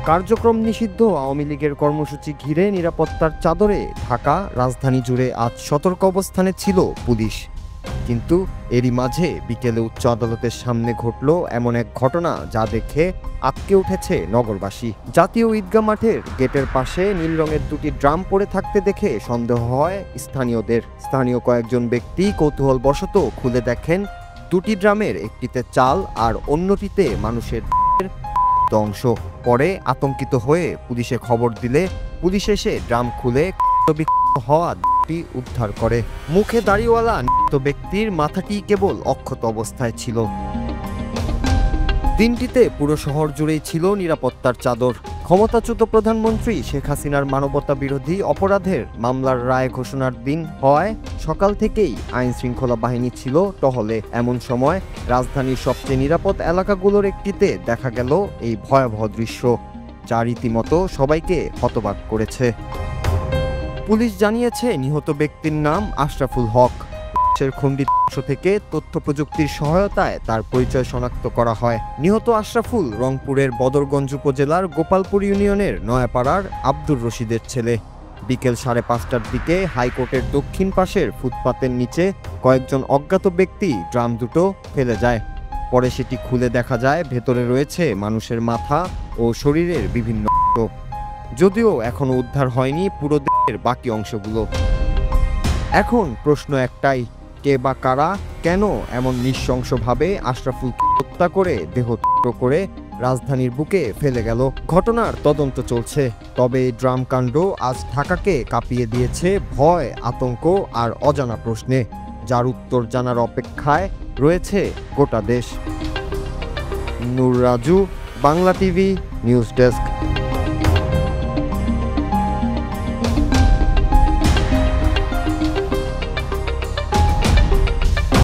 কার্যক্রম নিষিদ্ধ আওয়ামী লীগের কর্মসূচি ঘিরে নিরাপত্তার চাদরে ঢাকা রাজধানী জুড়ে আজ সতর্ক অবস্থানে ছিল পুলিশ। কিন্তু এরই মাঝে বিকেলে উচ্চ আদালতের সামনে ঘটল এমন এক ঘটনা যা দেখে আটকে উঠেছে নগরবাসী। জাতীয় ঈদগাহ মাঠের গেটের পাশে নীল রঙের দুটি ড্রাম পড়ে থাকতে দেখে সন্দেহ হয় স্থানীয়দের। স্থানীয় কয়েকজন ব্যক্তি কৌতূহলবশত খুলে দেখেন দুটি ড্রামের একটিতে চাল আর অন্যটিতে মানুষের অংশ। পরে আতঙ্কিত হয়ে পুলিশে খবর দিলে পুলিশ এসে ড্রাম খুলে হওয়া উদ্ধার করে। মুখে দাড়িওয়ালা নিহত ব্যক্তির মাথাটি কেবল অক্ষত অবস্থায় ছিল। দিনটিতে পুরো শহর জুড়েই ছিল নিরাপত্তার চাদর। ক্ষমতাচ্যুত প্রধানমন্ত্রী শেখ হাসিনার মানবতা বিরোধী অপরাধের মামলার রায় ঘোষণার দিন হওয়ায় সকাল থেকেই আইন শৃঙ্খলা বাহিনী ছিল টহলে। এমন সময় রাজধানীর সবচেয়ে নিরাপদ এলাকাগুলোর একটিতে দেখা গেল এই ভয়াবহ দৃশ্য, যা রীতিমতো সবাইকে হতবাক করেছে। পুলিশ জানিয়েছে নিহত ব্যক্তির নাম আশরাফুল হক। খণ্ডিত অংশ থেকে তথ্য প্রযুক্তির সহায়তায় তার পরিচয় শনাক্ত করা হয়। নিহত আশরাফুল রংপুরের বদরগঞ্জ উপজেলার গোপালপুর ইউনিয়নের নয়াপাড়ার আব্দুর রশিদের ছেলে। বিকেল 5:30টার দিকে হাইকোর্টের দক্ষিণ পাশের ফুটপাতের নিচে কয়েকজন অজ্ঞাত ব্যক্তি ড্রাম দুটো ফেলে যায়। পরে সেটি খুলে দেখা যায় ভেতরে রয়েছে মানুষের মাথা ও শরীরের বিভিন্ন অংশ। যদিও এখনো উদ্ধার হয়নি পুরো দেহের বাকি অংশগুলো। এখন প্রশ্ন একটাই, কে বা কারা কেন এমন নৃশংসভাবে আশরাফুলকে হত্যা করে দেহ টুকরো করে রাজধানীর বুকে ফেলে গেল? ঘটনার তদন্ত চলছে। তবে এই ড্রাম কাণ্ড আজ ঢাকাকে কাঁপিয়ে দিয়েছে ভয়, আতঙ্ক আর অজানা প্রশ্নে, যার উত্তর জানার অপেক্ষায় রয়েছে গোটা দেশ। Noor Raju, Bangla TV, news desk.